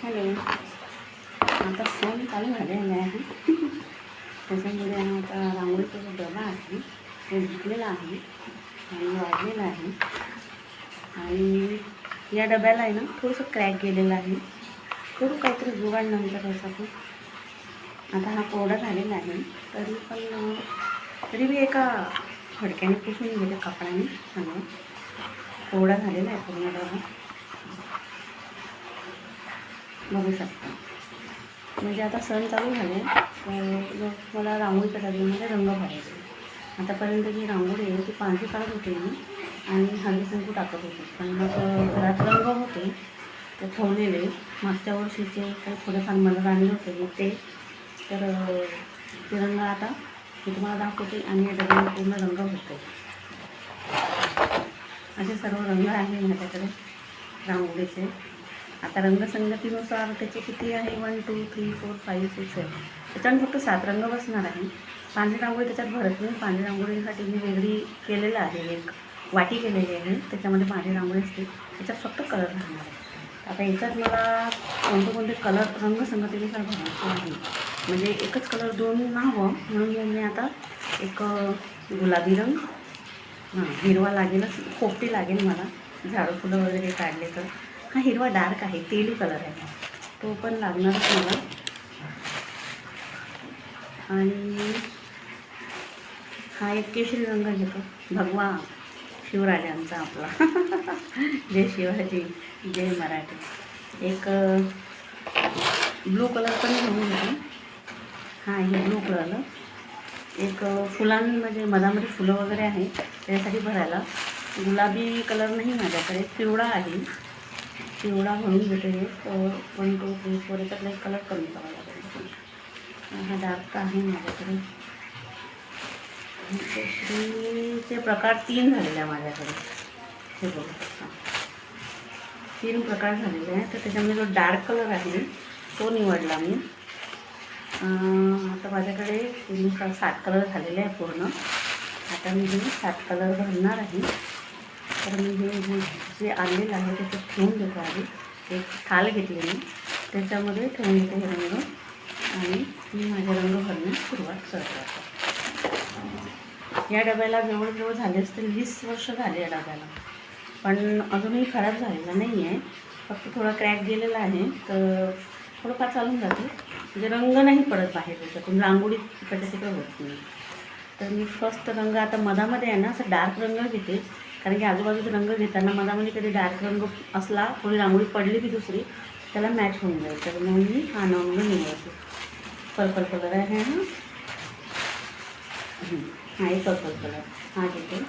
Hello. आता सण चालू झालेला आहे त्याच्यामुळे आता रांगोळीचा जो डबा आहे तो धुतलेला आहे आणि वाढलेला आहे. आणि या डब्याला आहे ना थोडंसं क्रॅक गेलेलं आहे. थोडं काहीतरी जुगाड नंतर त्याचा पण आता हा कोरडा झालेला आहे. तरी मी एका फडक्याने पुसून गेले कपड्याने चांगला कोरडा झालेला आहे पूर्ण डबा बघू शकता. म्हणजे आता सण चालू झाले तर मला रांगोळीच्या डब्यामध्ये रंग भरायचे. आतापर्यंत जी रांगोळी आहे ती पांढरी काढत होते मी आणि हळदी कुंकू टाकत होते. पण मग घरात रंग होते ते ठेवलेले मागच्या वर्षीचे काही थोडेफार मला आणले होते मी ते रंग आता मी तुम्हाला दाखवते आणि या डब्याने पूर्ण रंग होते. असे सर्व रंग आहे माझ्याकडे रांगोळीचे. आता रंगसंगतीनुसार त्याचे किती आहे 1 2 3 4 5 6 आहे. त्याच्याने फक्त 7 रंग बसणार आहे. पांढरी रांगोळी त्याच्यात भरत नाही. पांढरी रांगोळीसाठी मी वेगळी केलेलं आहे, एक वाटी केलेली आहे त्याच्यामध्ये पांढरी रांगोळी असते. त्याच्यात फक्त कलर राहणार आहे. आता याच्यात मला कोणते कलर रंगसंगतीनुसार भरायचे आहे. म्हणजे एकच कलर दोन ना हवं म्हणून मी आता एक गुलाबी रंग, हिरवा लागेलच, पोपटी लागेल मला झाडं फुलं वगैरे काढले तर. हा हिरवा डार्क आहे, तेली कलर आहे, तो पण लागणारच मला. आणि हा एक केशरी रंग घेतो, भगवा शिवराजांचा आपला जय शिवाजी जय मराठी. एक ब्लू कलर पण घेऊन घेतो. हा हे ब्लू कलर एक फुलांमध्ये मधामध्ये फुलं वगैरे आहे त्याच्यासाठी भरायला. गुलाबी कलर नाही माझ्याकडे, पिवळा आहे, पिवळा भरून घेते. 1 2 3 4 याच्यातला एक कलर कमी करावा लागेल. हा डार्क आहे माझ्याकडे. केशरीचे प्रकार 3 झालेले आहे माझ्याकडे, हे बघू शकता 3 प्रकार झालेले आहे. तर त्याच्यामध्ये जो डार्क कलर आहे तो निवडला मी. आता माझ्याकडे 7 कलर झालेले आहे पूर्ण. आता मी हे 7 कलर भरणार आहे. तर मी हे जे आणलेलं आहे त्याच्यात ठेवून देतो आधी. एक थाल घेतली मी, त्याच्यामध्ये ठेवून देते हे रंग आणि मी माझे रंग भरण्यास सुरुवात करते. या डब्याला जवळजवळ झाले असतील 20 वर्ष झाले या डब्याला, पण अजूनही खराब झालेला नाही आहे. फक्त थोडा क्रॅक गेलेला आहे तर थोडंफार चालून जाते. म्हणजे रंग नाही पडत बाहेर त्याच्यातून, रांगोळी इकडच्या तिकडे होत नाही. तर मी फर्स्ट रंग आता मधामध्ये आहे ना असं डार्क रंग घेते, कारण की आजूबाजूचा रंग घेताना मधामध्ये कधी डार्क रंग असला, थोडी रांगोळी पडली की दुसरी त्याला मॅच होऊन जाईल. तर म्हणून मी हा रंग निवडते. पर्पल कलर आहे हा, हा एक पर्पल कलर हा घेते.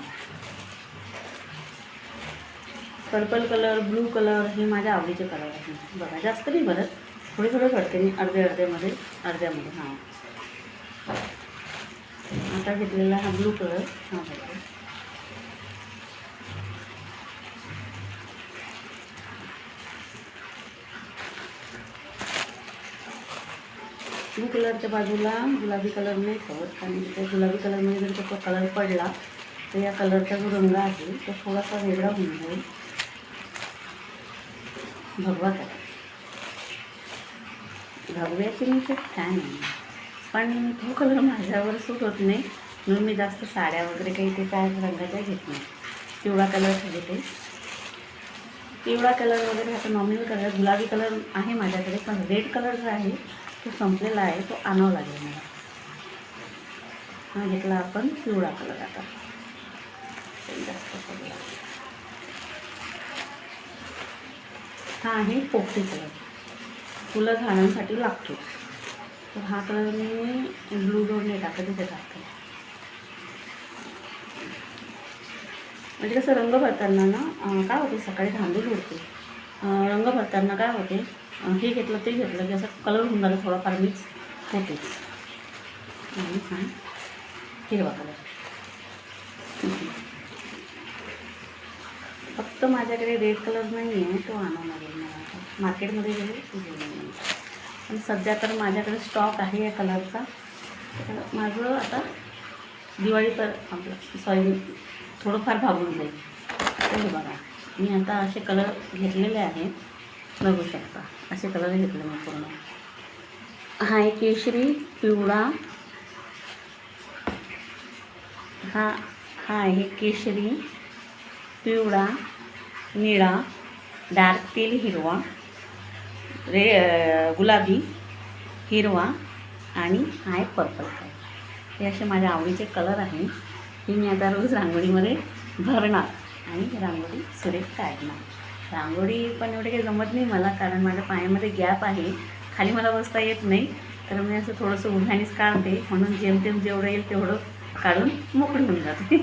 पर्पल कलर, ब्लू कलर हे माझ्या आवडीचे कलर आहेत. बघा जास्त नाही भरत, थोडे करते मी अर्ध्यामध्ये. हां आता घेतलेला हा ब्लू कलर हा भरते. ब्लू कलरच्या बाजूला गुलाबी कलर नाही ठेवत, कारण त्या गुलाबी कलरमध्ये जर तो कलर पडला तर या कलरचा जो रंग आहे तो थोडासा वेगळा होऊन जाईल. भगवा कलर, भगव्याची मी खूप फॅन आहे, पण तो कलर माझ्यावर सूट होत नाही म्हणून मी जास्त साड्या वगैरे काही ते त्या रंगाच्या घेत नाही. पिवळा कलर घेते. पिवळा कलर वगैरे आता नॉर्मल कलर. गुलाबी कलर आहे माझ्याकडे, पण रेड कलर जो आहे तो संपलेला आहे, तो आणावा लागेल मला. हा घेतला आपण पिवळा कलर. आता जास्त कलर हा आहे पोपटी कलर, फुलं झाडांसाठी लागतो. तर हा कलर मी ब्लू डोरने टाकते, तिथे टाकते. म्हणजे कसं रंग भरताना ना काय होते, सकाळी धांदूल उडते. रंग भरताना काय होते, हे घेतलं ते घेतलं की असं कलर होऊन जातं, थोडाफार मिक्स होतेच. आणि हा हिरवा कलर. फक्त माझ्याकडे रेड कलर नाही आहे, तो आणावा लागेल मला. आता मार्केटमध्ये गेले तो घेऊन. पण सध्या तर माझ्याकडे स्टॉक आहे या कलरचा. माझं आता दिवाळी पर आपलं थोडंफार भागून जाईल. तर हे बघा मी आता असे कलर घेतलेले आहेत. बघू शकता असे कलर घेतले मी पूर्ण. हा आहे केशरी, पिवळा, हा आहे केशरी, पिवळा, निळा, डार्क तेल हिरवा, गुलाबी, हिरवा आणि हा आहे पर्पल कलर. हे असे माझ्या आवडीचे कलर आहे. हे मी आता रोज रांगोळीमध्ये भरणार आणि रांगोळी सुरेख काढणार. रांगोळी पण एवढे काही जमत नाही मला, कारण माझ्या पायामध्ये गॅप आहे, खाली मला बसता येत नाही. तर मी असं थोडंसं उभ्यानेच काढते, म्हणून जेमतेम जेवढं येईल तेवढं काढून मोकळी होऊन जाते.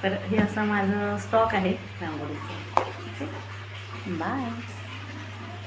तर हे असं माझं स्टॉक आहे रांगोळीचं. Okay, bye.